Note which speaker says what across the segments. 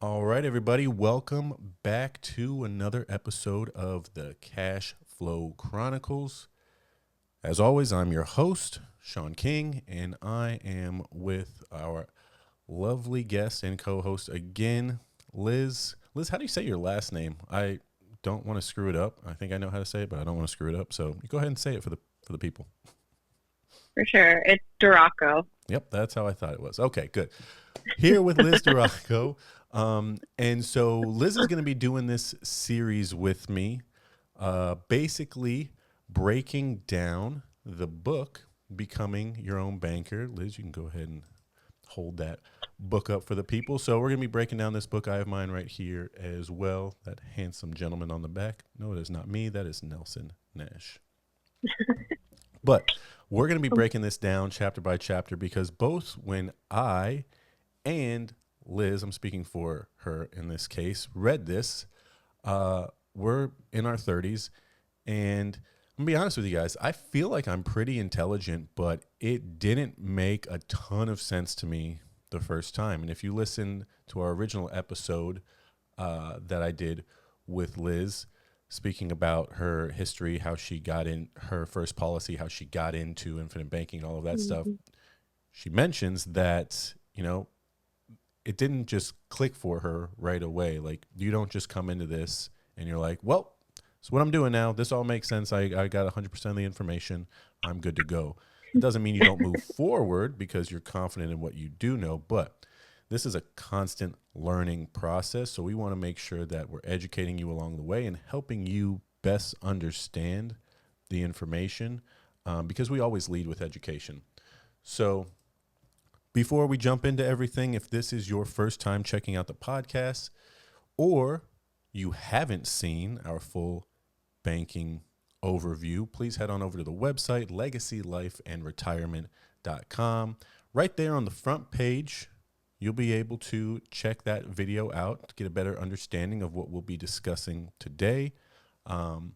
Speaker 1: All right, everybody, welcome back to another episode of the Cash Flow Chronicles. As always, I'm your host, Sean King, and I am with our lovely guest and co-host again, Liz. Liz, how do you say your last name? I don't want to screw it up. I think I know how to say it, but I don't want to screw it up. So you go ahead and say it for the people.
Speaker 2: For sure. It's DiRocco.
Speaker 1: Yep, that's how I thought it was. Okay, good. Here with Liz DiRocco. And so Liz is going to be doing this series with me, basically breaking down the book, Becoming Your Own Banker. Liz, you can go ahead and hold that book up for the people. So we're going to be breaking down this book. I have mine right here as well. That handsome gentleman on the back. No, it is not me. That is Nelson Nash. But we're going to be breaking this down chapter by chapter because both when I and Liz, I'm speaking for her in this case, read this, we're in our 30s. And I'm going to be honest with you guys, I feel like I'm pretty intelligent, but it didn't make a ton of sense to me the first time. And if you listen to our original episode that I did with Liz, speaking about her history, how she got in her first policy, how she got into infinite banking, all of that stuff, she mentions that, it didn't just click for her right away. Like, you don't just come into this and you're like, well, it's what I'm doing now. This all makes sense. I got 100% of the information. I'm good to go. It doesn't mean you don't move forward because you're confident in what you do know, but this is a constant learning process. So we want to make sure that we're educating you along the way and helping you best understand the information because we always lead with education. So before we jump into everything, if this is your first time checking out the podcast or you haven't seen our full banking overview, please head on over to the website, legacylifeandretirement.com. Right there on the front page, you'll be able to check that video out to get a better understanding of what we'll be discussing today. And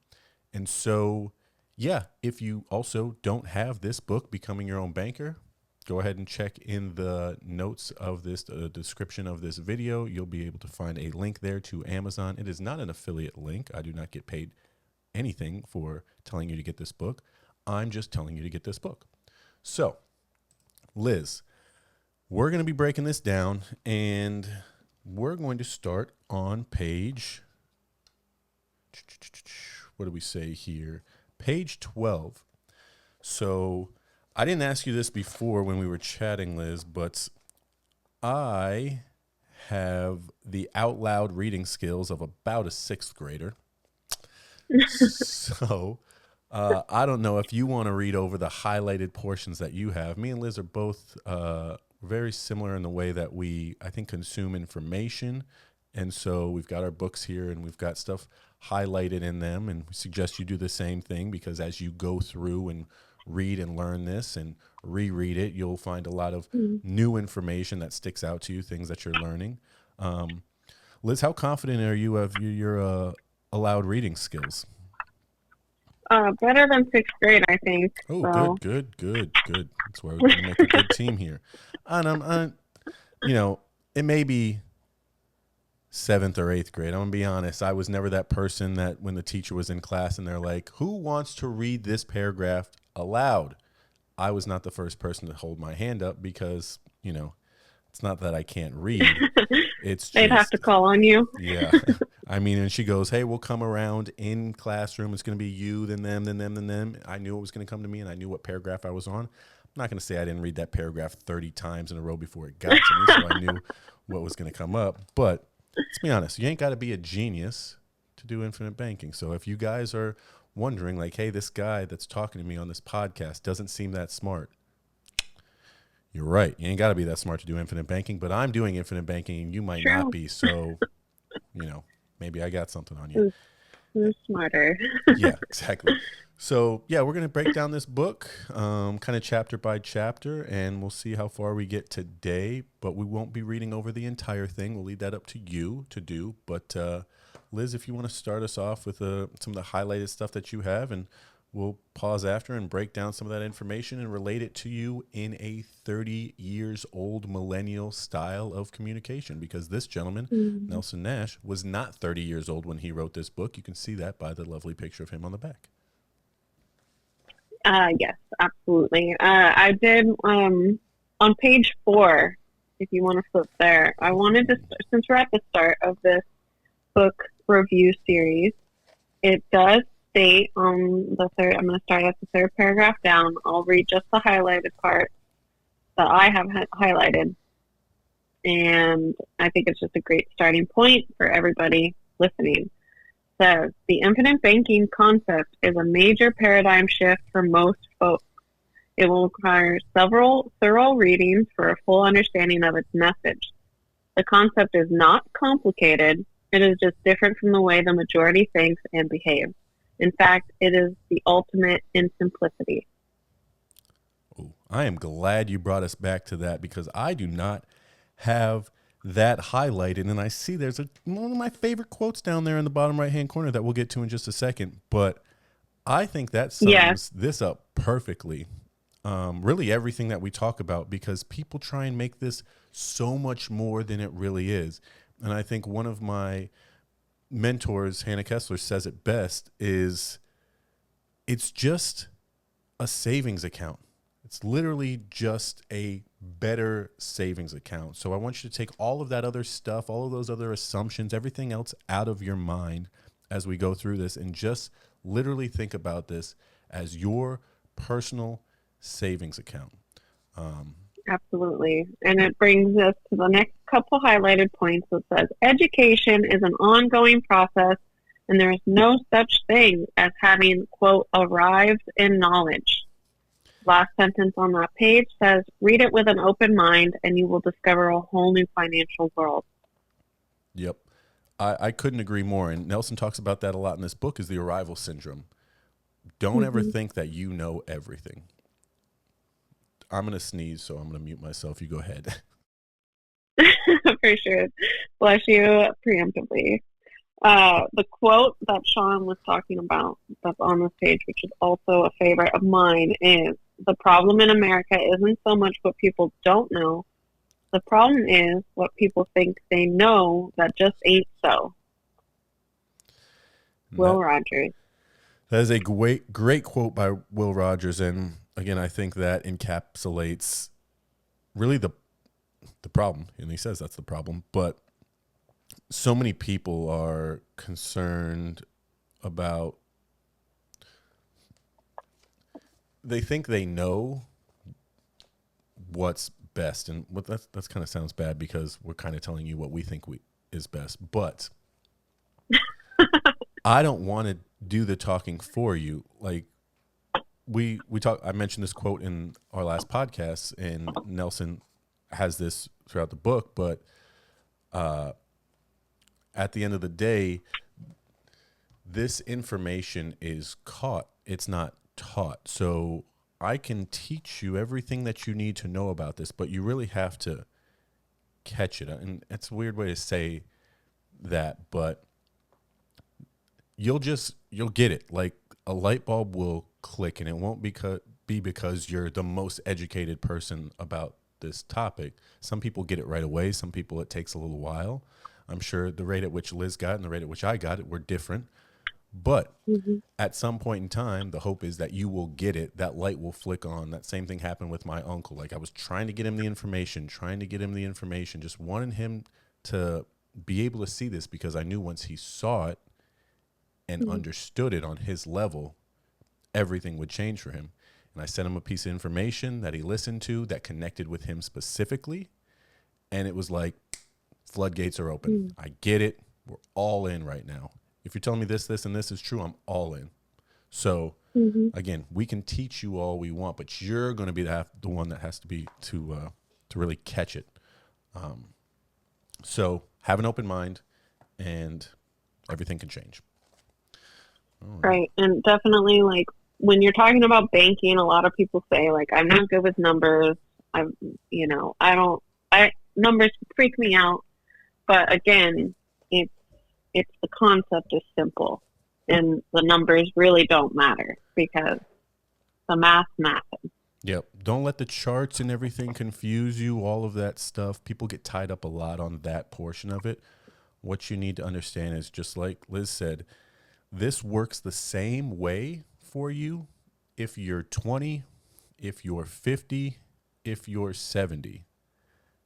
Speaker 1: so, if you also don't have this book, Becoming Your Own Banker, go ahead and check in the notes of this description of this video. You'll be able to find a link there to Amazon. It is not an affiliate link. I do not get paid anything for telling you to get this book. I'm just telling you to get this book. So, Liz, we're going to be breaking this down, and we're going to start on page, what do we say here? Page 12. So I didn't ask you this before when we were chatting, Liz, but I have the out loud reading skills of about a sixth grader. So I don't know if you want to read over the highlighted portions that you have. Me and Liz are both very similar in the way that we, I think, consume information. And so we've got our books here and we've got stuff highlighted in them. And we suggest you do the same thing because as you go through and read and learn this and reread it, you'll find a lot of new information that sticks out to you, things that you're learning. Liz, how confident are you of your allowed reading skills?
Speaker 2: Better than sixth grade, I think.
Speaker 1: Oh,
Speaker 2: So,
Speaker 1: good. That's why we make a good team here. And it may be seventh or eighth grade. I'm gonna be honest. I was never that person that when the teacher was in class and they're like, "Who wants to read this paragraph aloud?" I was not the first person to hold my hand up because it's not that I can't read. It's
Speaker 2: they'd have
Speaker 1: just
Speaker 2: to call on you.
Speaker 1: yeah. I mean, and she goes, "Hey, we'll come around in classroom. It's going to be you, then them, then them, then them." I knew it was going to come to me, and I knew what paragraph I was on. I'm not going to say I didn't read that paragraph 30 times in a row before it got to me, so I knew what was going to come up. But let's be honest, you ain't got to be a genius to do infinite banking. So if you guys are wondering, like, hey, this guy that's talking to me on this podcast doesn't seem that smart, you're right. You ain't got to be that smart to do infinite banking, but I'm doing infinite banking, and you might not
Speaker 2: True.
Speaker 1: be. So, maybe I got something on you.
Speaker 2: Who's smarter?
Speaker 1: Yeah, exactly. So, we're going to break down this book kind of chapter by chapter, and we'll see how far we get today. But we won't be reading over the entire thing. We'll leave that up to you to do. But, Liz, if you want to start us off with some of the highlighted stuff that you have, and we'll pause after and break down some of that information and relate it to you in a 30 years old millennial style of communication, because this gentleman,
Speaker 2: Mhm.
Speaker 1: Nelson Nash, was not 30 years old when he wrote this book. You can see that by the lovely picture of him on the back.
Speaker 2: Yes, absolutely. I did on page 4. If you want to flip there, I wanted to, since we're at the start of this book review series, it does state on the third. I'm going to start at the third paragraph down. I'll read just the highlighted part that I have highlighted, and I think it's just a great starting point for everybody listening. Says the infinite banking concept is a major paradigm shift for most folks. It will require several thorough readings for a full understanding of its message. The concept is not complicated. It is just different from the way the majority thinks and behaves. In fact, it is the ultimate in simplicity.
Speaker 1: Oh, I am glad you brought us back to that, because I do not have that highlighted, and I see there's one of my favorite quotes down there in the bottom right hand corner that we'll get to in just a second. But I think that
Speaker 2: Yes.
Speaker 1: sums this up perfectly. Really everything that we talk about, because people try and make this so much more than it really is. And I think one of my mentors, Hannah Kessler, says it best, is it's just a savings account. It's literally just a better savings account. So I want you to take all of that other stuff, all of those other assumptions, everything else out of your mind as we go through this, and just literally think about this as your personal savings account.
Speaker 2: Absolutely. And it brings us to the next couple highlighted points that says education is an ongoing process, and there is no such thing as having, quote, arrived in knowledge. Last sentence on that page says, read it with an open mind and you will discover a whole new financial world.
Speaker 1: Yep. I couldn't agree more. And Nelson talks about that a lot in this book, is the arrival syndrome. Don't ever think that you know everything. I'm going to sneeze, so I'm going to mute myself. You go ahead.
Speaker 2: For sure. Bless you preemptively. The quote that Sean was talking about that's on this page, which is also a favorite of mine, is the problem in America isn't so much what people don't know. The problem is what people think they know that just ain't so. Will Rogers.
Speaker 1: That is a great quote by Will Rogers. And again, I think that encapsulates really the problem. And he says that's the problem. But so many people are concerned about, they think they know what's best. And what that's kind of sounds bad, because we're kind of telling you what we think is best. But I don't want to do the talking for you. Like we talk, I mentioned this quote in our last podcast, and Nelson has this throughout the book, but at the end of the day, this information is caught. It's not taught. So I can teach you everything that you need to know about this, but you really have to catch it. And it's a weird way to say that, but you'll get it. Like a light bulb will click, and it won't be because you're the most educated person about this topic. Some people get it right away. Some people it takes a little while. I'm sure the rate at which Liz got and the rate at which I got it were different. But at some point in time, the hope is that you will get it. That light will flick on. That same thing happened with my uncle. Like I was trying to get him the information, just wanted him to be able to see this, because I knew once he saw it and understood it on his level, everything would change for him. And I sent him a piece of information that he listened to that connected with him specifically. And it was like, floodgates are open. I get it. We're all in right now. If you're telling me this, and this is true, I'm all in. So again, we can teach you all we want, but you're going to be the one that has to be to really catch it. So have an open mind, and everything can change.
Speaker 2: Right. And definitely, like, when you're talking about banking, a lot of people say, like, I'm not good with numbers. Numbers freak me out. But again, it's the concept is simple. and the numbers really don't matter because the math matters.
Speaker 1: Yep. Don't let the charts and everything confuse you, all of that stuff. People get tied up a lot on that portion of it. What you need to understand is, just like Liz said, this works the same way for you if you're 20, if you're 50, if you're 70.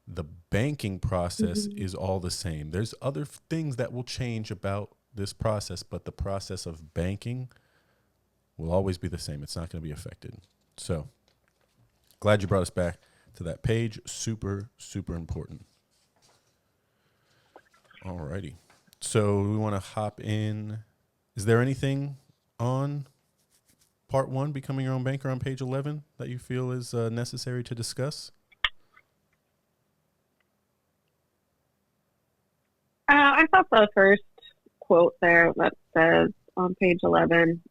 Speaker 1: The banking process
Speaker 2: Mm-hmm.
Speaker 1: is all the same. There's other things that will change about this process, but the process of banking will always be the same. It's not going to be affected. So, glad you brought us back to that page. Super, super important. All righty. So we want to hop in. Is there anything on part 1, Becoming Your Own Banker, on page 11 that you feel is necessary to discuss?
Speaker 2: I thought the first quote there that says on page 11,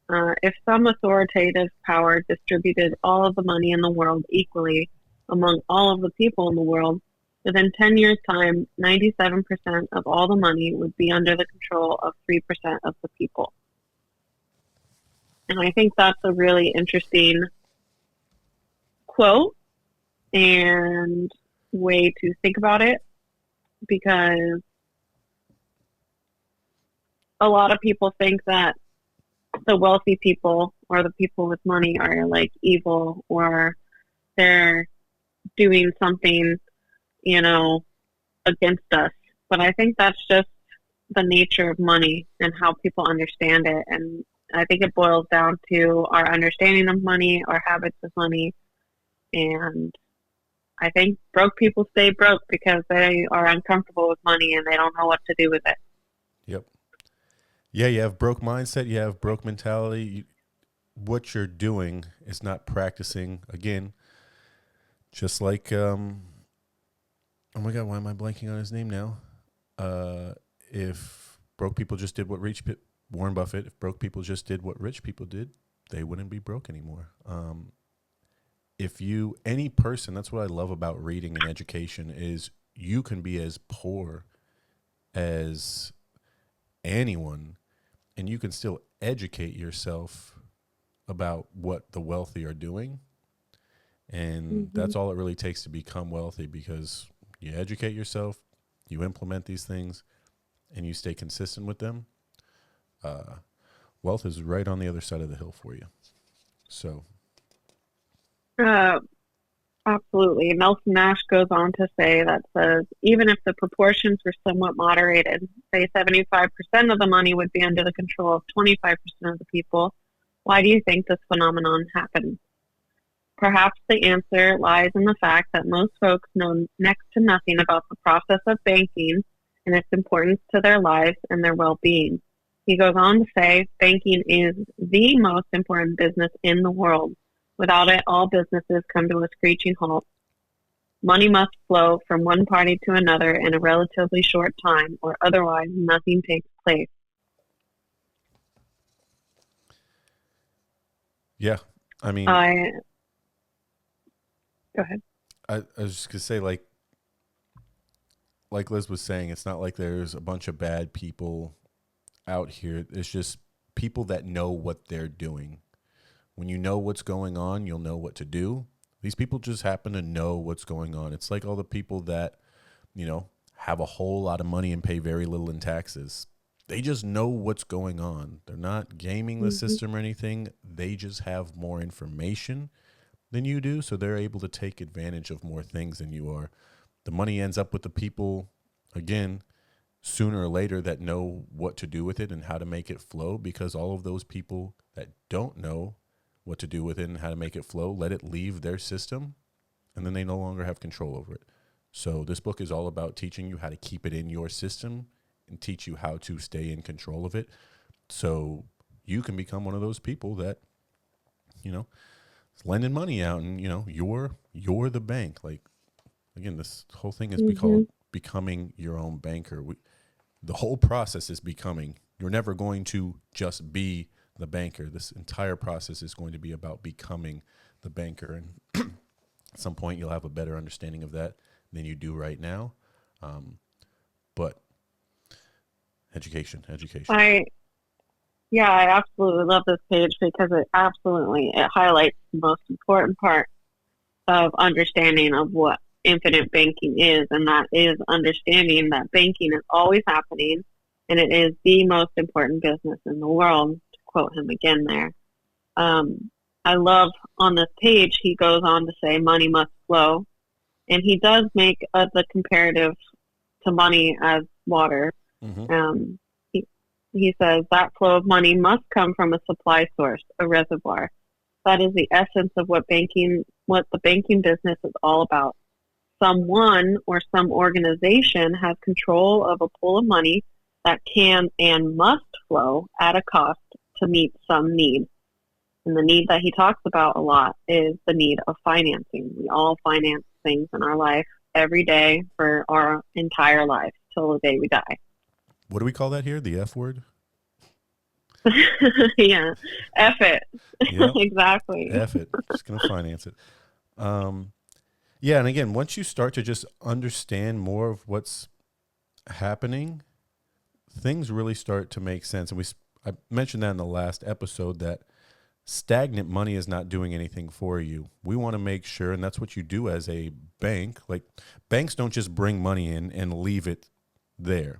Speaker 2: if some authoritative power distributed all of the money in the world equally among all of the people in the world, within 10 years' time, 97% of all the money would be under the control of 3% of the people. And I think that's a really interesting quote and way to think about it, because a lot of people think that the wealthy people or the people with money are like evil, or they're doing something, against us. But I think that's just the nature of money and how people understand it. And I think it boils down to our understanding of money, our habits of money. And I think broke people stay broke because they are uncomfortable with money and they don't know what to do with it.
Speaker 1: Yep. Yeah, you have broke mindset, you have broke mentality. What you're doing is not practicing. Again, just like, oh my God, why am I blanking on his name now? If broke people just did what Warren Buffett, if broke people just did what rich people did, they wouldn't be broke anymore. Any person, that's what I love about reading and education, is you can be as poor as anyone, and you can still educate yourself about what the wealthy are doing. And that's all it really takes to become wealthy, because you educate yourself, you implement these things, and you stay consistent with them. Wealth is right on the other side of the hill for you. So,
Speaker 2: Absolutely. Nelson Nash goes on to say that says, even if the proportions were somewhat moderated, say 75% of the money would be under the control of 25% of the people, why do you think this phenomenon happens? Perhaps the answer lies in the fact that most folks know next to nothing about the process of banking and its importance to their lives and their well-being. He goes on to say, banking is the most important business in the world. Without it, all businesses come to a screeching halt. Money must flow from one party to another in a relatively short time, or otherwise nothing takes place.
Speaker 1: yeah, I mean,
Speaker 2: Go ahead.
Speaker 1: I was just going to say, like Liz was saying, it's not like there's a bunch of bad people out here. It's just people that know what they're doing. When you know what's going on, you'll know what to do. These people just happen to know what's going on. It's like all the people that, have a whole lot of money and pay very little in taxes. They just know what's going on. They're not gaming the system or anything. They just have more information than you do, so they're able to take advantage of more things than you are. The money ends up with the people, again, sooner or later, that know what to do with it and how to make it flow, because all of those people that don't know what to do with it and how to make it flow let it leave their system, and then they no longer have control over it. So this book is all about teaching you how to keep it in your system and teach you how to stay in control of it, so you can become one of those people that, lending money out, and you're the bank. Like, again, this whole thing is called becoming your own banker. The whole process is becoming. You're never going to just be the banker. This entire process is going to be about becoming the banker, and at some point you'll have a better understanding of that than you do right now. But education.
Speaker 2: Yeah, I absolutely love this page because it highlights the most important part of understanding of what infinite banking is, and that is understanding that banking is always happening and it is the most important business in the world, to quote him again there. Um, I love on this page, he goes on to say money must flow, and he does make the comparative to money as water.
Speaker 1: Hmm.
Speaker 2: Um, he, he says that flow of money must come from a supply source, a reservoir. That is the essence of what the banking business is all about. Someone or some organization has control of a pool of money that can and must flow at a cost to meet some need. And the need that he talks about a lot is the need of financing. We all finance things in our life every day for our entire life till the day we die.
Speaker 1: What do we call that here? The F word?
Speaker 2: Yeah, F it.
Speaker 1: Yep.
Speaker 2: Exactly.
Speaker 1: F it. Just going to finance it. Um, yeah. And again, once you start to just understand more of what's happening, things really start to make sense. And I mentioned that in the last episode that stagnant money is not doing anything for you. We want to make sure, and that's what you do as a bank. Like banks don't just bring money in and leave it there.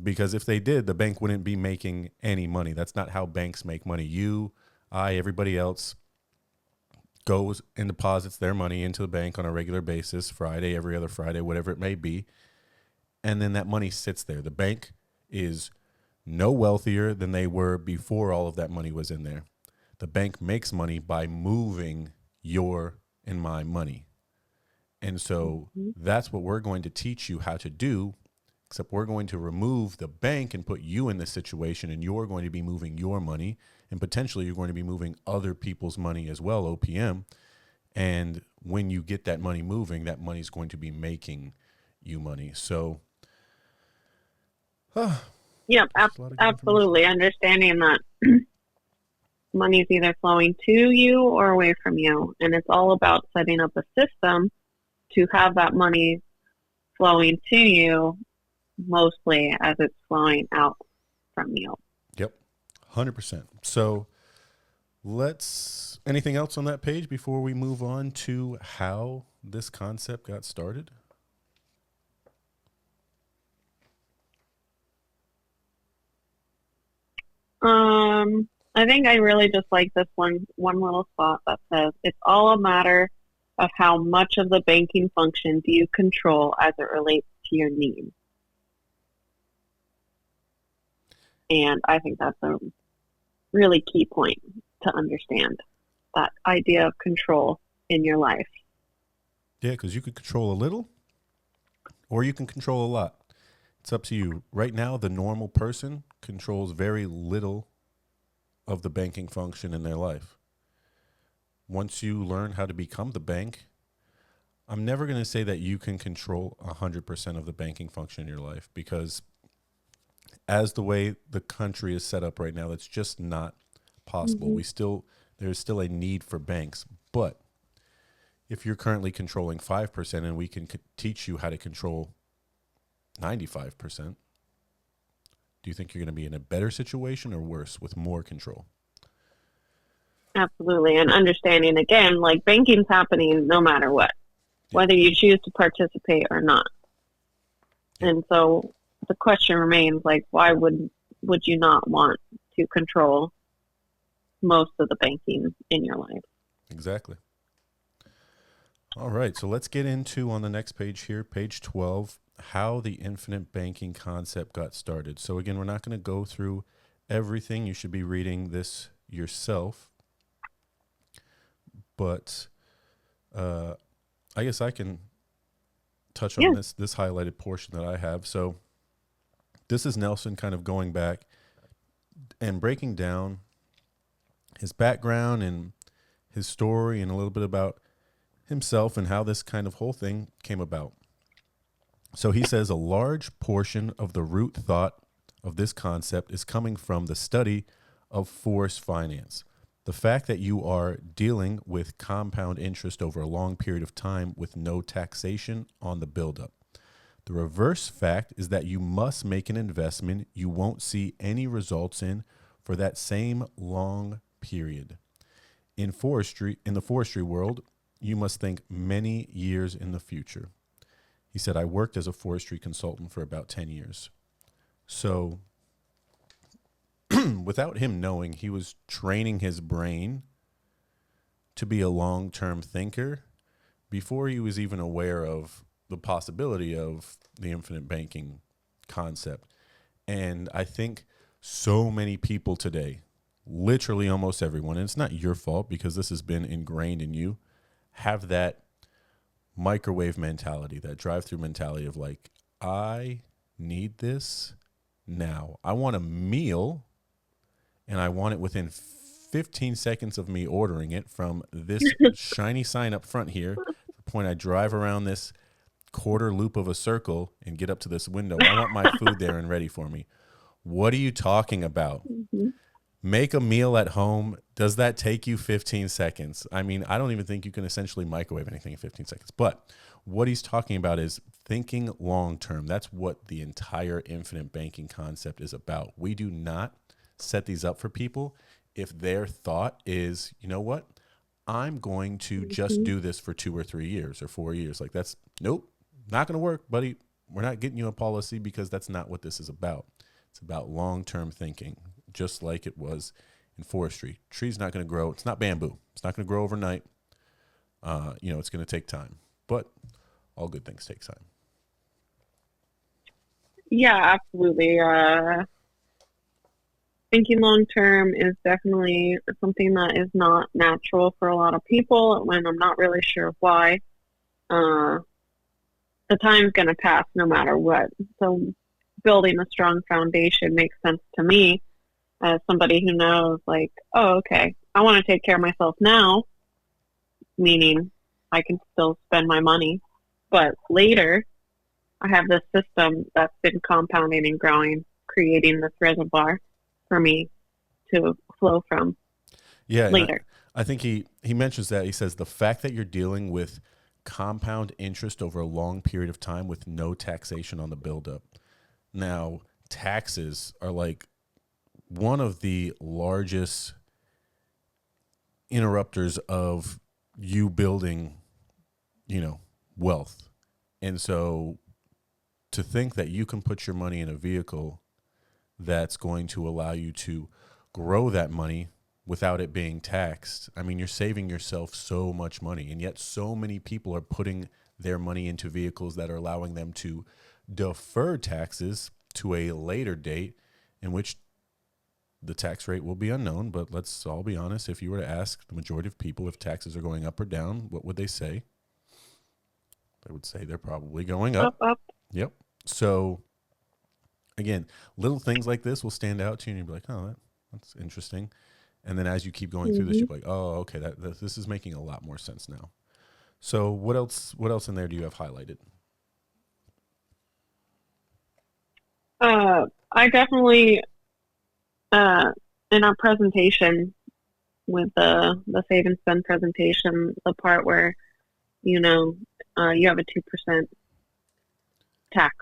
Speaker 1: Because if they did, the bank wouldn't be making any money. That's not how banks make money. You, I, everybody else goes and deposits their money into the bank on a regular basis, Friday, every other Friday, whatever it may be. And then that money sits there. The bank is no wealthier than they were before all of that money was in there. The bank makes money by moving your and my money. And so
Speaker 2: Mm-hmm.
Speaker 1: that's what we're going to teach you how to do, except we're going to remove the bank and put you in this situation, and you're going to be moving your money, and potentially you're going to be moving other people's money as well, OPM. And when you get that money moving, that money is going to be making you money. So,
Speaker 2: Yep,
Speaker 1: that's a lot of good information.
Speaker 2: absolutely. Understanding that money is either flowing to you or away from you. And it's all about setting up a system to have that money flowing to you mostly as it's flowing out from you.
Speaker 1: Yep, 100%. So anything else on that page before we move on to how this concept got started?
Speaker 2: I think I really just like this one little spot that says it's all a matter of how much of the banking function do you control as it relates to your needs. And I think that's a really key point to understand that idea of control in your life.
Speaker 1: Yeah, because you could control a little or you can control a lot. It's up to you. Right now, the normal person controls very little of the banking function in their life. Once you learn how to become the bank, I'm never going to say that you can control 100% of the banking function in your life, because as the way the country is set up right now, that's just not possible.
Speaker 2: Mm-hmm.
Speaker 1: There's still a need for banks. But if you're currently controlling 5% and we can teach you how to control 95%, do you think you're going to be in a better situation or worse with more control?
Speaker 2: Absolutely. And understanding again, like banking's happening no matter what,
Speaker 1: Yep.
Speaker 2: whether you choose to participate or not.
Speaker 1: Yep.
Speaker 2: And so the question remains, like, why would you not want to control most of the banking in your life?
Speaker 1: Exactly. All right. So let's get into, on the next page here, page 12, how the infinite banking concept got started. So again, we're not going to go through everything. You should be reading this yourself. But I guess I can touch on
Speaker 2: Yeah.
Speaker 1: this highlighted portion that I have. So this is Nelson kind of going back and breaking down his background and his story and a little bit about himself and how this kind of whole thing came about. So he says a large portion of the root thought of this concept is coming from the study of forced finance. The fact that you are dealing with compound interest over a long period of time with no taxation on the buildup. The reverse fact is that you must make an investment you won't see any results in for that same long period. In the forestry world, you must think many years in the future. He said, I worked as a forestry consultant for about 10 years. So without him knowing, he was training his brain to be a long-term thinker before he was even aware of the possibility of the infinite banking concept. And I think so many people today, literally almost everyone, and it's not your fault because this has been ingrained in you, have that microwave mentality, that drive-through mentality of like, I need this now. I want a meal and I want it within 15 seconds of me ordering it from this shiny sign up front here. The point I drive around this quarter loop of a circle and get up to this window. I want my food there and ready for me. What are you talking about?
Speaker 2: Mm-hmm.
Speaker 1: Make a meal at home. Does that take you 15 seconds? I mean, I don't even think you can essentially microwave anything in 15 seconds. But what he's talking about is thinking long term. That's what the entire infinite banking concept is about. We do not set these up for people if their thought is, you know what? I'm going to just do this for 2 or 3 years or 4 years. Like that's, nope, not going to work, buddy. We're not getting you a policy because that's not what this is about. It's about long-term thinking, just like it was in forestry. Tree's not going to grow. It's not bamboo. It's not going to grow overnight. It's going to take time, but all good things take time.
Speaker 2: Yeah, absolutely. Thinking long term is definitely something that is not natural for a lot of people, and I'm not really sure why. The time's going to pass no matter what. So building a strong foundation makes sense to me as somebody who knows, like, oh, okay, I want to take care of myself now, meaning I can still spend my money, but later I have this system that's been compounding and growing, creating this reservoir for me to flow from later.
Speaker 1: I think he mentions that. He says the fact that you're dealing with compound interest over a long period of time with no taxation on the buildup. Now, taxes are like one of the largest interrupters of you building, wealth. And so to think that you can put your money in a vehicle that's going to allow you to grow that money without it being taxed. I mean, you're saving yourself so much money, and yet so many people are putting their money into vehicles that are allowing them to defer taxes to a later date in which the tax rate will be unknown. But let's all be honest. If you were to ask the majority of people if taxes are going up or down, what would they say? They would say they're probably going up.
Speaker 2: Up.
Speaker 1: Yep. So again, little things like this will stand out to you and you'll be like, oh, that's interesting. And then as you keep going through this, you'll be like, oh, okay, this is making a lot more sense now. So what else in there do you have highlighted?
Speaker 2: I definitely, in our presentation with the save and spend presentation, the part where, you have a 2% tax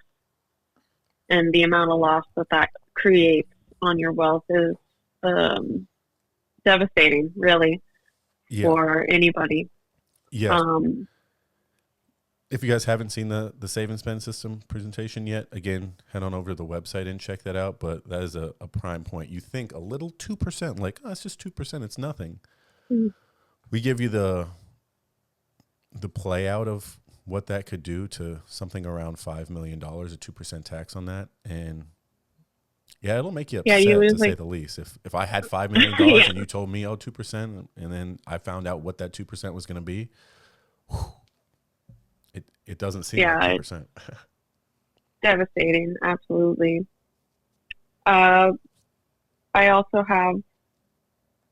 Speaker 2: and the amount of loss that creates on your wealth is devastating, really, for anybody.
Speaker 1: Yeah. If you guys haven't seen the save and spend system presentation yet, again, head on over to the website and check that out. But that is a prime point. You think a little 2%, like, oh, it's just 2%, it's nothing. Mm-hmm. We give you the play out of what that could do to something around $5 million, a 2% tax on that. And yeah, it'll make you upset to say the least. If I had $5 million and you told me, 2%, and then I found out what that 2% was going to be, it doesn't seem like 2%.
Speaker 2: Devastating, absolutely. I also have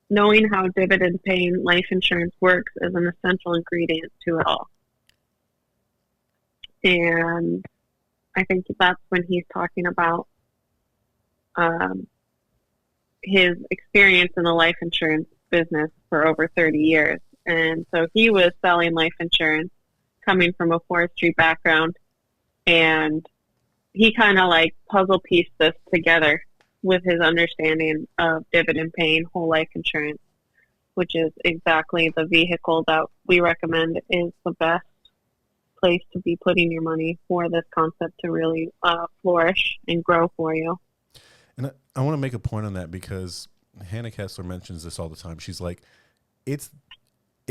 Speaker 2: knowing how dividend paying life insurance works is an essential ingredient to it all. And I think that's when he's talking about his experience in the life insurance business for over 30 years. And so he was selling life insurance coming from a forestry background, and he kind of like puzzle pieced this together with his understanding of dividend paying whole life insurance, which is exactly the vehicle that we recommend is the best place to be putting your money for this concept to really flourish and grow for you.
Speaker 1: And I want to make a point on that because Hannah Kessler mentions this all the time. She's like, it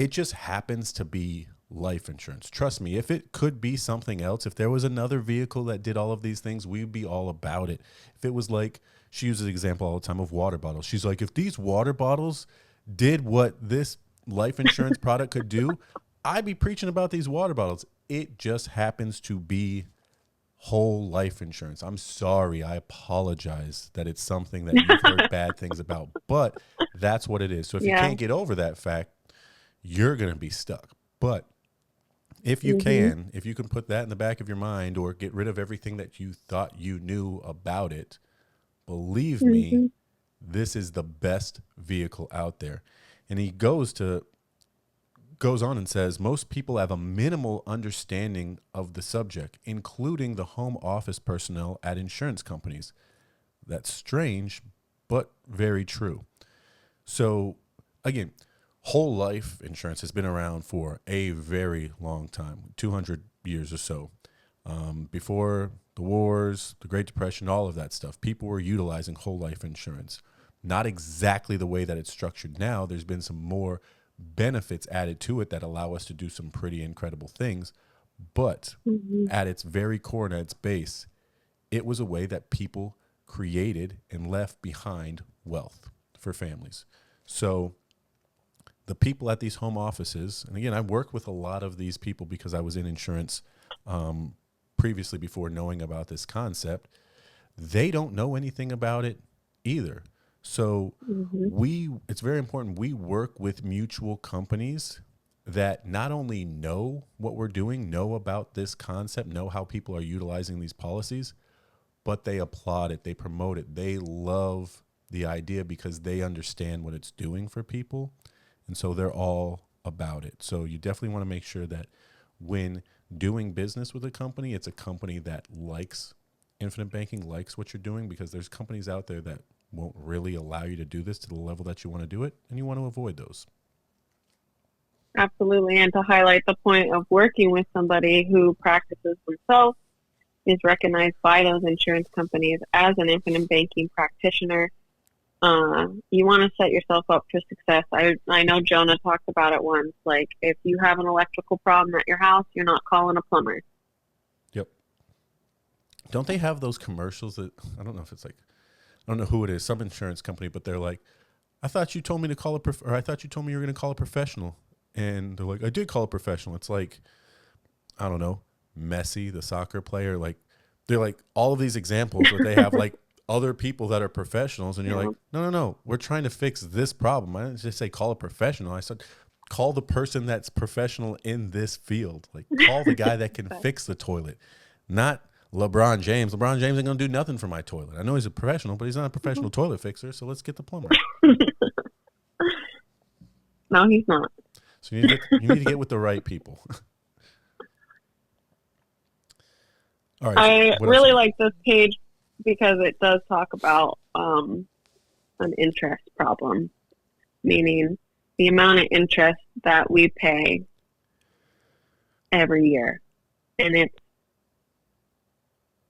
Speaker 1: just happens to be life insurance. Trust me, if it could be something else, if there was another vehicle that did all of these things, we'd be all about it. If it was like, she uses the example all the time of water bottles. She's like, if these water bottles did what this life insurance product could do, I'd be preaching about these water bottles. It just happens to be whole life insurance. I'm sorry. I apologize that it's something that you've heard bad things about, but that's what it is. So if you can't get over that fact, you're going to be stuck. But if you if you can put that in the back of your mind or get rid of everything that you thought you knew about it, believe me, this is the best vehicle out there. And he goes on and says, most people have a minimal understanding of the subject, including the home office personnel at insurance companies. That's strange, but very true. So again, whole life insurance has been around for a very long time, 200 years or so. Before the wars, the Great Depression, all of that stuff, people were utilizing whole life insurance. Not exactly the way that it's structured now. There's been some more benefits added to it that allow us to do some pretty incredible things. But at its very core and at its base, it was a way that people created and left behind wealth for families. So the people at these home offices, and again, I worked with a lot of these people because I was in insurance previously before knowing about this concept. They don't know anything about it either. So it's very important we work with mutual companies that not only know what we're doing, know about this concept, know how people are utilizing these policies, but they applaud it, they promote it, they love the idea because they understand what it's doing for people. And so they're all about it. So you definitely want to make sure that when doing business with a company, it's a company that likes infinite banking, likes what you're doing, because there's companies out there that won't really allow you to do this to the level that you want to do it, and you want to avoid those.
Speaker 2: Absolutely. And to highlight the point of working with somebody who practices themselves, is recognized by those insurance companies as an infinite banking practitioner. You want to set yourself up for success. I know Jonah talked about it once. Like, if you have an electrical problem at your house, you're not calling a plumber.
Speaker 1: Yep. Don't they have those commercials that, I don't know if it's like, I don't know who it is, some insurance company, but they're like, I thought you told me to call or I thought you told me you were going to call a professional. And they're like, I did call a professional. It's like, I don't know, Messi, the soccer player. Like, they're like all of these examples where they have like other people that are professionals. And you're like, no, we're trying to fix this problem. I didn't just say call a professional. I said, call the person that's professional in this field. Like, call the guy that can fix the toilet, not LeBron James. LeBron James ain't going to do nothing for my toilet. I know he's a professional, but he's not a professional toilet fixer. So let's get the plumber.
Speaker 2: No, he's not.
Speaker 1: So you need to get with the right people. All right.
Speaker 2: I really like this page because it does talk about an interest problem, meaning the amount of interest that we pay every year. And it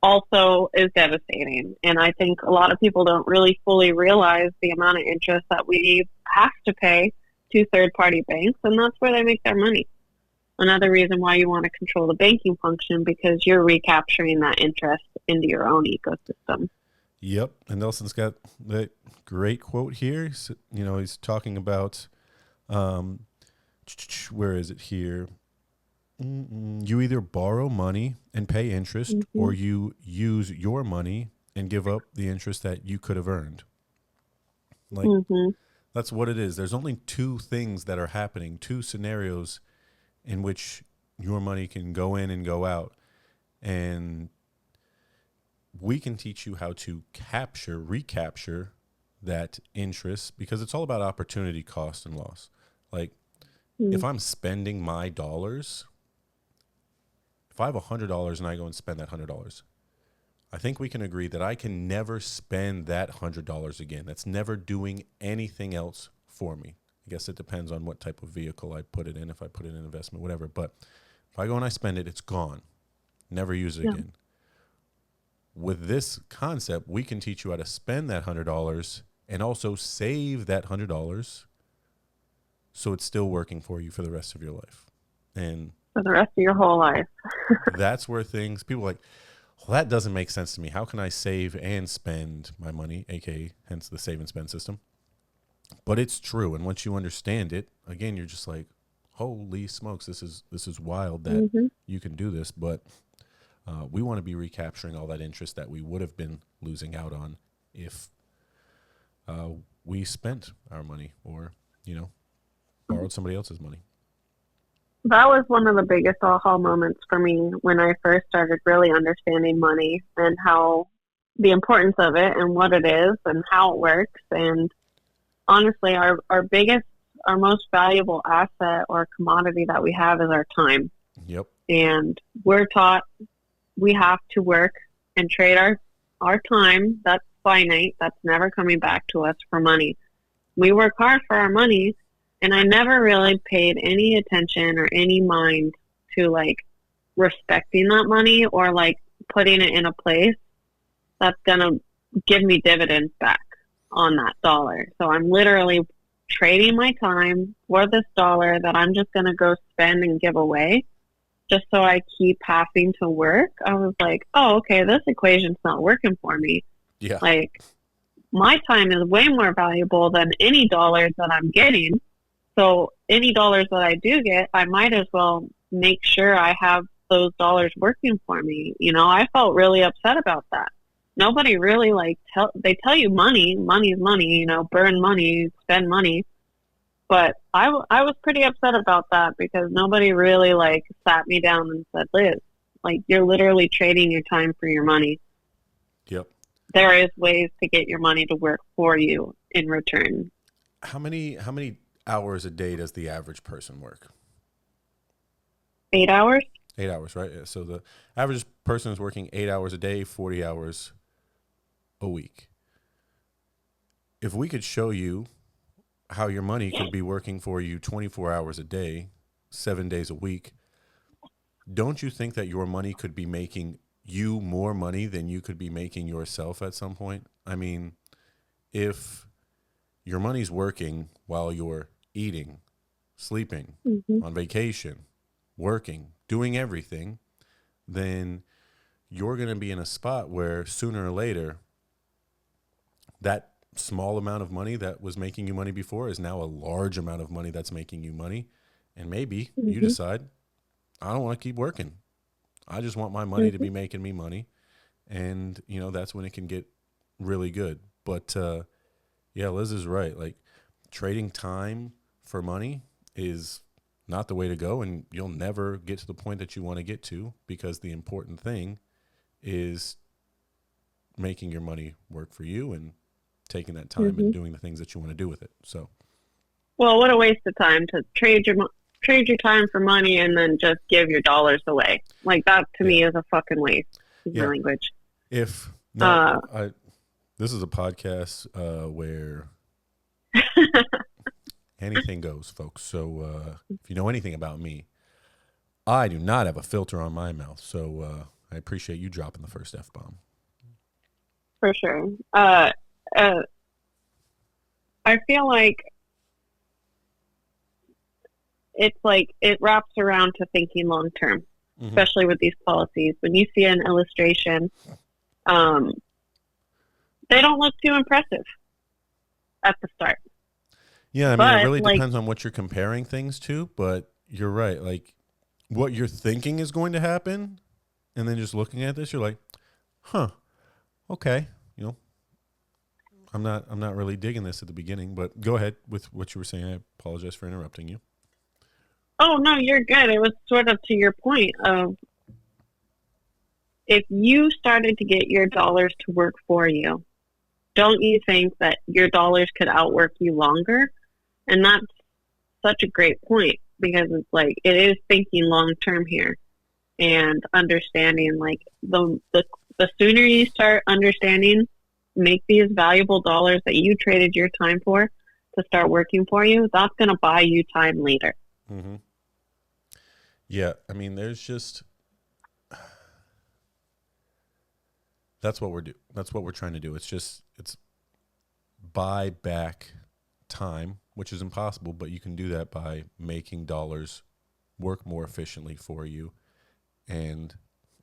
Speaker 2: also is devastating. And I think a lot of people don't really fully realize the amount of interest that we have to pay to third-party banks, and that's where they make their money. Another reason why you want to control the banking function, because you're recapturing that interest into your own ecosystem.
Speaker 1: Yep. And Nelson's got that great quote here. So, you know, he's talking about, where is it here? You either borrow money and pay interest, or you use your money and give up the interest that you could have earned. Like, that's what it is. There's only two things that are happening, two scenarios in which your money can go in and go out. And we can teach you how to recapture that interest, because it's all about opportunity cost and loss. Like, if I'm spending my dollars, if I have $100 and I go and spend that $100, I think we can agree that I can never spend that $100 again. That's never doing anything else for me. I guess it depends on what type of vehicle I put it in, if I put it in investment, whatever. But if I go and I spend it, it's gone. Never use it again. With this concept, we can teach you how to spend that $100 and also save that $100 so it's still working for you for the rest of your life. And
Speaker 2: for the rest of your whole life.
Speaker 1: that's where people are like, well, that doesn't make sense to me. How can I save and spend my money, aka hence the save and spend system? But it's true. And once you understand it, again, you're just like, holy smokes, this is wild that you can do this. But we want to be recapturing all that interest that we would have been losing out on if we spent our money or, borrowed somebody else's money.
Speaker 2: That was one of the biggest aha moments for me when I first started really understanding money and how the importance of it and what it is and how it works. And honestly, our most valuable asset or commodity that we have is our time.
Speaker 1: Yep.
Speaker 2: And we're taught we have to work and trade our time. That's finite. That's never coming back to us for money. We work hard for our money. And I never really paid any attention or any mind to respecting that money or putting it in a place that's going to give me dividends back on that dollar. So I'm literally trading my time for this dollar that I'm just going to go spend and give away just so I keep having to work. I was like, oh, okay, this equation's not working for me.
Speaker 1: Yeah.
Speaker 2: My time is way more valuable than any dollars that I'm getting. So any dollars that I do get, I might as well make sure I have those dollars working for me. I felt really upset about that. Nobody really they tell you money's money, burn money, spend money. But I was pretty upset about that because nobody really sat me down and said, Liz, you're literally trading your time for your money.
Speaker 1: Yep.
Speaker 2: There is ways to get your money to work for you in return.
Speaker 1: How many hours a day does the average person work?
Speaker 2: 8 hours.
Speaker 1: 8 hours, right? Yeah. So the average person is working 8 hours a day, 40 hours a week. If we could show you how your money could be working for you 24 hours a day, 7 days a week, don't you think that your money could be making you more money than you could be making yourself at some point? I mean, if your money's working while you're eating, sleeping, on vacation, working, doing everything, then you're going to be in a spot where sooner or later that small amount of money that was making you money before is now a large amount of money that's making you money. And maybe you decide, I don't want to keep working. I just want my money to be making me money. And, that's when it can get really good. But, yeah, Liz is right. Trading time for money is not the way to go, and you'll never get to the point that you want to get to, because the important thing is making your money work for you and taking that time and doing the things that you want to do with it. So,
Speaker 2: well, what a waste of time to trade your time for money and then just give your dollars away. That to me is a fucking waste of my language.
Speaker 1: This is a podcast where anything goes, folks. So if you know anything about me, I do not have a filter on my mouth. So I appreciate you dropping the first F-bomb.
Speaker 2: For sure. I feel like it's it wraps around to thinking long term, especially with these policies. When you see an illustration, they don't look too impressive at the start.
Speaker 1: Yeah, I mean, it really depends on what you're comparing things to, but you're right. What you're thinking is going to happen, and then just looking at this, you're like, huh, okay. I'm not really digging this at the beginning, but go ahead with what you were saying. I apologize for interrupting you.
Speaker 2: Oh, no, you're good. It was sort of to your point of if you started to get your dollars to work for you, don't you think that your dollars could outwork you longer? And that's such a great point, because it's it is thinking long term here and understanding the the sooner you start understanding, make these valuable dollars that you traded your time for to start working for you, that's going to buy you time later.
Speaker 1: Mm-hmm. Yeah, I mean, there's just that's what we're trying to do. It's buy back time, which is impossible, but you can do that by making dollars work more efficiently for you. And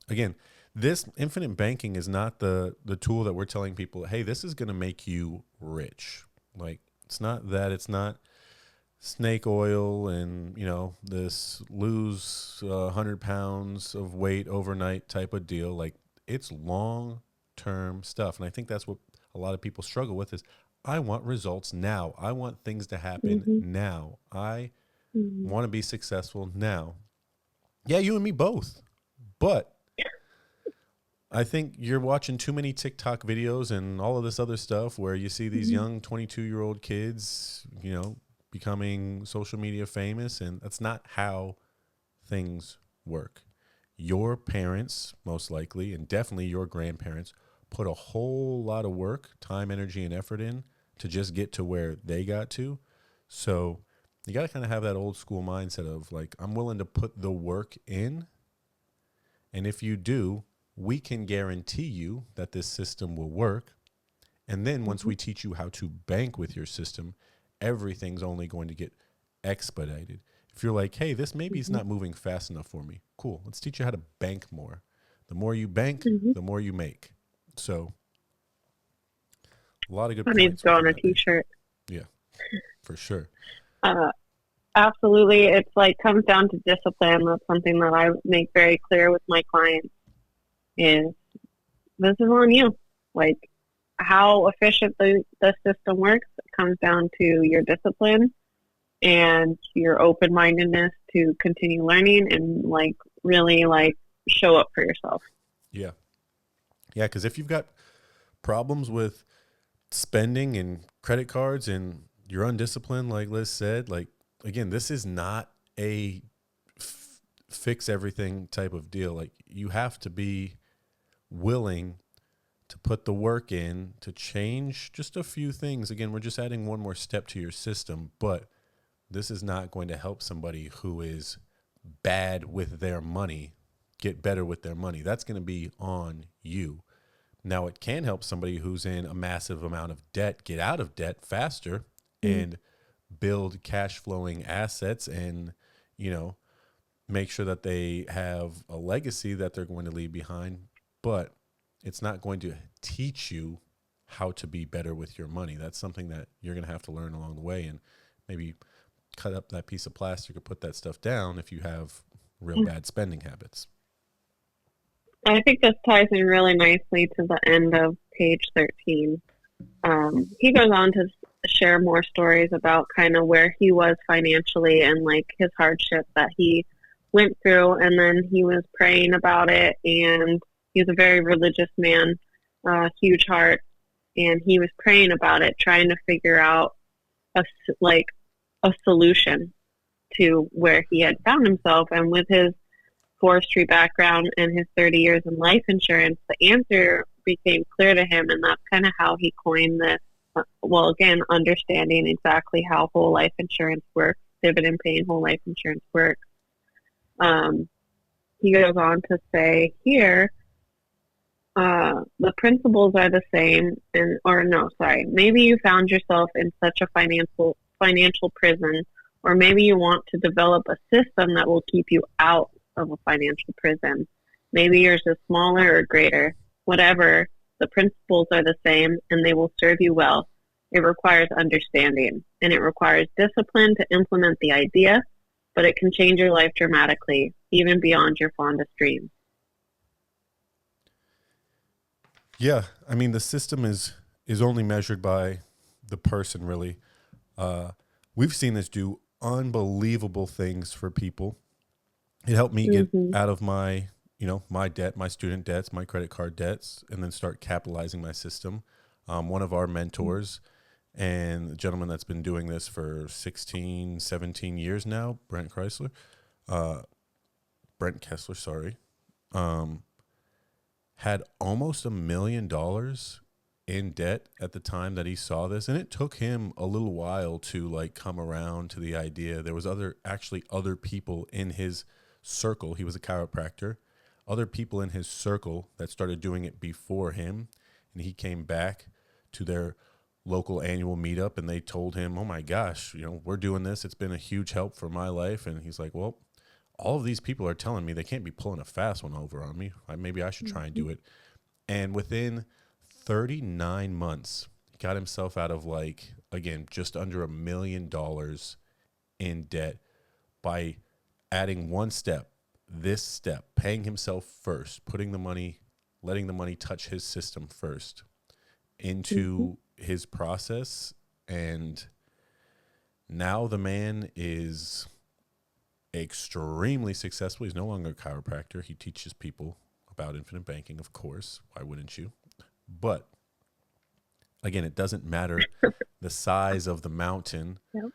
Speaker 1: again, this infinite banking is not the tool that we're telling people, hey, this is going to make you rich. Like, it's not that. It's not snake oil and, this lose 100 pounds of weight overnight type of deal. Like, it's long term stuff. And I think that's what a lot of people struggle with is, I want results now. I want things to happen now. I want to be successful now. Yeah, you and me both. But I think you're watching too many TikTok videos and all of this other stuff where you see these young 22-year-old kids, becoming social media famous, and that's not how things work. Your parents, most likely, and definitely your grandparents, put a whole lot of work, time, energy, and effort in to just get to where they got to. So you got to kind of have that old school mindset of like, I'm willing to put the work in. And if you do, we can guarantee you that this system will work. And then once we teach you how to bank with your system, everything's only going to get expedited. If you're like, hey, this maybe is not moving fast enough for me. Cool. Let's teach you how to bank more. The more you bank, the more you make. So a lot of good points.
Speaker 2: I need to go on a t-shirt.
Speaker 1: Yeah, for sure.
Speaker 2: Absolutely. It's like comes down to discipline. That's something that I make very clear with my clients is this is on you. Like how efficient the system works comes down to your discipline and your open-mindedness to continue learning and like really like show up for yourself.
Speaker 1: Yeah. Yeah, because if you've got problems with spending and credit cards and you're undisciplined, like Liz said, like, again, this is not a fix everything type of deal. Like, you have to be willing to put the work in to change just a few things. Again, we're just adding one more step to your system, but this is not going to help somebody who is bad with their money get better with their money. That's going to be on you. Now, it can help somebody who's in a massive amount of debt get out of debt faster and build cash flowing assets and, make sure that they have a legacy that they're going to leave behind. But it's not going to teach you how to be better with your money. That's something that you're going to have to learn along the way and maybe cut up that piece of plastic or put that stuff down if you have real bad spending habits.
Speaker 2: I think this ties in really nicely to the end of page 13. He goes on to share more stories about kind of where he was financially and like his hardship that he went through. And then he was praying about it, and he was a very religious man, huge heart. And he was praying about it, trying to figure out a solution to where he had found himself. And with his forestry background and his 30 years in life insurance, the answer became clear to him, and that's kind of how he coined this. Well, again, understanding exactly how whole life insurance works, dividend paying whole life insurance works. He goes on to say here, the principles are the same, maybe you found yourself in such a financial prison, or maybe you want to develop a system that will keep you out of a financial prison. Maybe yours is smaller or greater. Whatever, the principles are the same and they will serve you well. It requires understanding and it requires discipline to implement the idea, but it can change your life dramatically, even beyond your fondest dreams.
Speaker 1: Yeah, I mean, the system is only measured by the person, really. We've seen this do unbelievable things for people. It helped me get out of my, my debt, my student debts, my credit card debts, and then start capitalizing my system. One of our mentors and the gentleman that's been doing this for 16, 17 years now, Brent Kessler, sorry. had almost $1 million in debt at the time that he saw this, and it took him a little while to like come around to the idea. There was other people in his circle. He was a chiropractor, other people in his circle that started doing it before him, and he came back to their local annual meetup and they told him, oh my gosh, we're doing this, it's been a huge help for my life. And he's like, well, all of these people are telling me they can't be pulling a fast one over on me. Maybe I should try and do it. And within 39 months, he got himself out of just under $1 million in debt by adding one step, this step, paying himself first, letting the money touch his system first into his process. And now the man is extremely successful. He's no longer a chiropractor. He teaches people about infinite banking, of course. Why wouldn't you? But again, it doesn't matter the size of the mountain.
Speaker 2: Yep.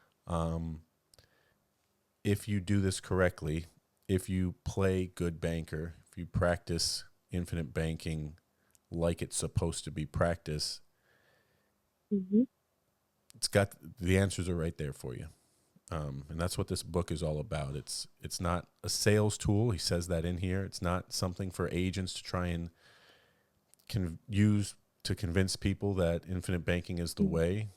Speaker 1: If you do this correctly, if you play good banker, if you practice infinite banking like it's supposed to be practiced, it's got the answers are right there for you. And that's what this book is all about. It's not a sales tool. He says that in here. It's not something for agents to try and use to convince people that infinite banking is the way.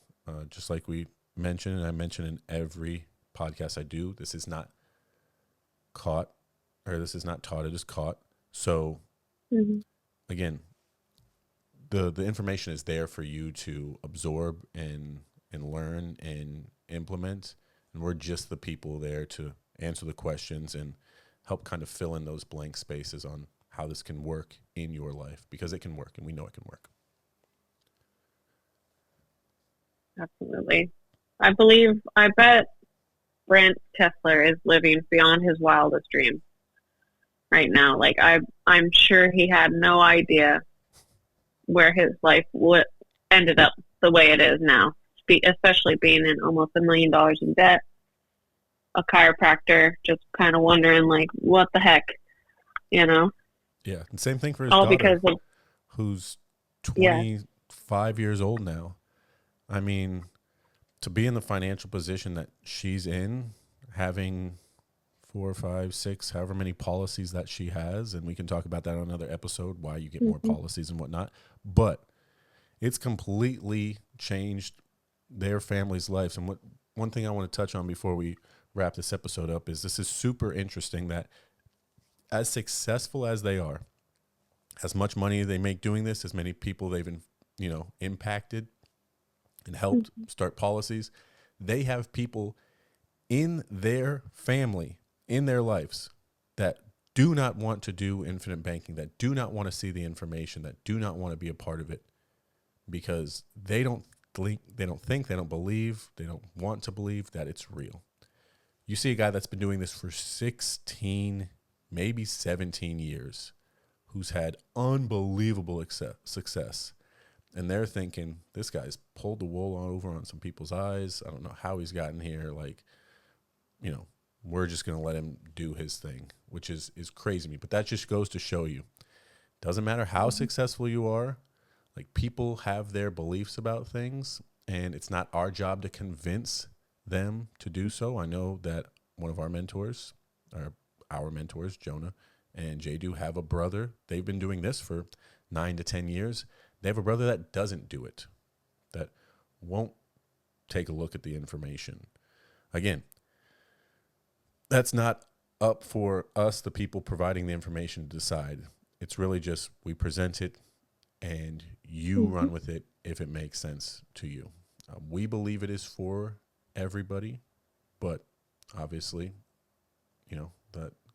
Speaker 1: Just like we mentioned, and I mention in every podcast I do, this is not taught, it is caught. So again, the information is there for you to absorb and learn and implement. And we're just the people there to answer the questions and help kind of fill in those blank spaces on how this can work in your life, because it can work and we know it can work.
Speaker 2: Absolutely. I bet Brent Kessler is living beyond his wildest dreams right now. Like I'm sure he had no idea where his life ended up the way it is now, especially being in almost $1 million in debt, a chiropractor, just kind of wondering like, what the heck,
Speaker 1: Yeah. And same thing for his
Speaker 2: all
Speaker 1: daughter,
Speaker 2: because of,
Speaker 1: who's 25 years old now. I mean, to be in the financial position that she's in, having 4, 5, 6, however many policies that she has, and we can talk about that on another episode, why you get more policies and whatnot, but it's completely changed their family's lives. And one thing I want to touch on before we wrap this episode up is this is super interesting that as successful as they are, as much money they make doing this, as many people they've impacted and helped start policies, they have people in their family, in their lives, that do not want to do infinite banking, that do not want to see the information, that do not want to be a part of it, because they don't believe, they don't want to believe that it's real. You see a guy that's been doing this for 16, maybe 17 years, who's had unbelievable success. And they're thinking, this guy's pulled the wool over on some people's eyes. I don't know how he's gotten here. We're just going to let him do his thing, which is crazy to me. But that just goes to show you, doesn't matter how successful you are, like, people have their beliefs about things, and it's not our job to convince them to do so. I know that one of our mentors, Jonah and Jadu, have a brother. They've been doing this for 9 to 10 years. They have a brother that doesn't do it, that won't take a look at the information. Again, that's not up for us, the people providing the information, to decide. It's really just we present it and you run with it if it makes sense to you. We believe it is for everybody, but obviously,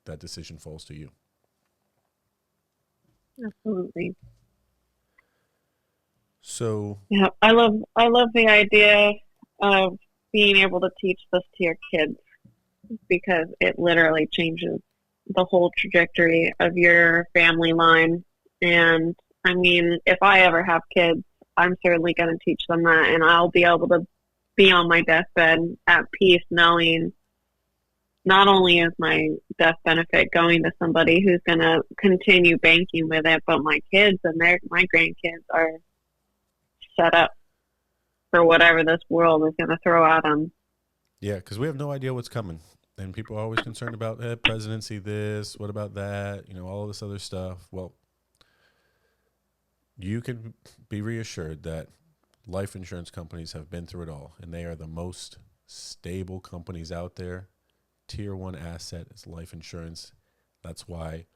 Speaker 1: that decision falls to you.
Speaker 2: Absolutely.
Speaker 1: So
Speaker 2: yeah, I love the idea of being able to teach this to your kids, because it literally changes the whole trajectory of your family line. And I mean, if I ever have kids, I'm certainly going to teach them that, and I'll be able to be on my deathbed at peace knowing, not only is my death benefit going to somebody who's going to continue banking with it, but my kids and my grandkids are set up for whatever this world is going to throw at them.
Speaker 1: Yeah, because we have no idea what's coming. And people are always concerned about presidency, this, what about that, all of this other stuff. Well, you can be reassured that life insurance companies have been through it all, and they are the most stable companies out there. Tier 1 asset is life insurance. That's why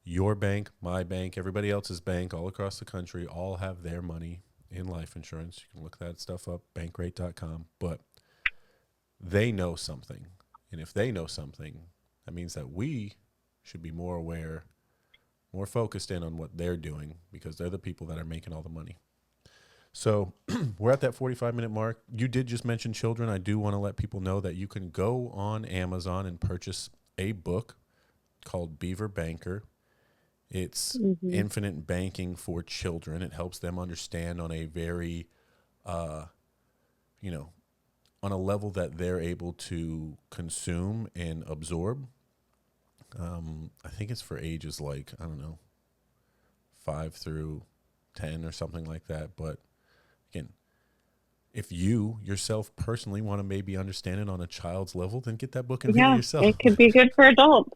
Speaker 1: your bank, my bank, everybody else's bank all across the country all have their money in life insurance. You can look that stuff up, bankrate.com. But they know something. And if they know something, that means that we should be more aware, more focused in on what they're doing, because they're the people that are making all the money. So we're at that 45-minute mark. You did just mention children. I do want to let people know that you can go on Amazon and purchase a book called Beaver Banker. It's infinite banking for children. It helps them understand on a very, on a level that they're able to consume and absorb. I think it's for ages like, 5 through 10 or something like that. But again, if you yourself personally want to maybe understand it on a child's level, then get that book and read it yourself.
Speaker 2: It could be good for adults.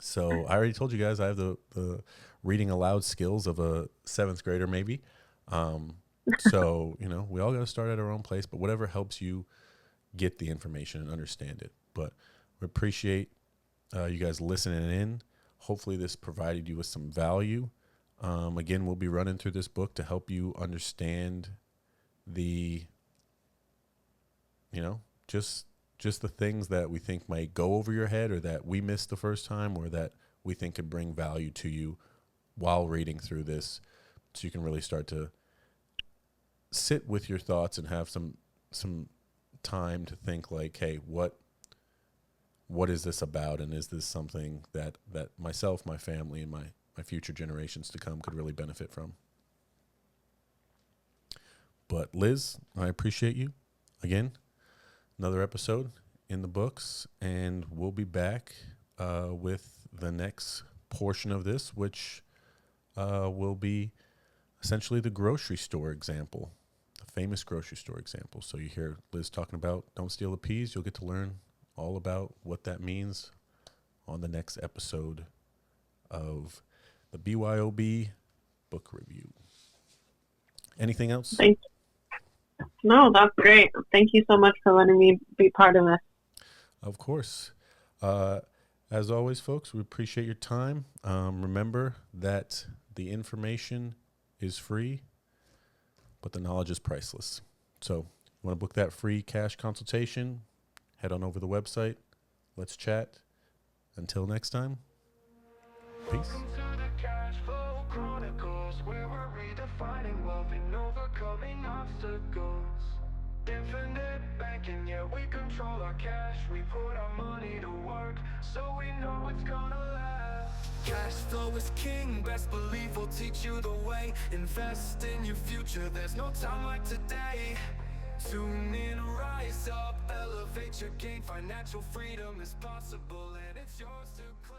Speaker 1: So I already told you guys I have the reading aloud skills of a 7th grader maybe. So, we all got to start at our own place, but whatever helps you get the information and understand it. But we appreciate you guys listening in. Hopefully this provided you with some value. Again, we'll be running through this book to help you understand the, just the things that we think might go over your head, or that we missed the first time, or that we think could bring value to you while reading through this, so you can really start to sit with your thoughts and have some time to think like, hey, what is this about? And is this something that myself, my family, and my future generations to come could really benefit from? But Liz, I appreciate you. Again, another episode in the books, and we'll be back with the next portion of this, which will be essentially the grocery store example, a famous grocery store example. So you hear Liz talking about don't steal the peas. You'll get to learn all about what that means on the next episode of the BYOB book review. Anything else?
Speaker 2: No, that's great. Thank you so much for letting me be part of this.
Speaker 1: Of course. As always, folks, we appreciate your time. Remember that the information is free, but the knowledge is priceless. So you want to book that free cash consultation, head on over to the website. Let's chat. Until next time, peace. Welcome to the Cash Flow Chronicles, where we're redefining wealth and overcoming obstacles. Infinite banking, yeah, we control our cash. We put our money to work, so we know it's gonna last. Cash flow is king, best believe we'll teach you the way. Invest in your future, there's no time like today. Tune in, rise up, elevate your game. Financial freedom is possible, and it's yours to claim.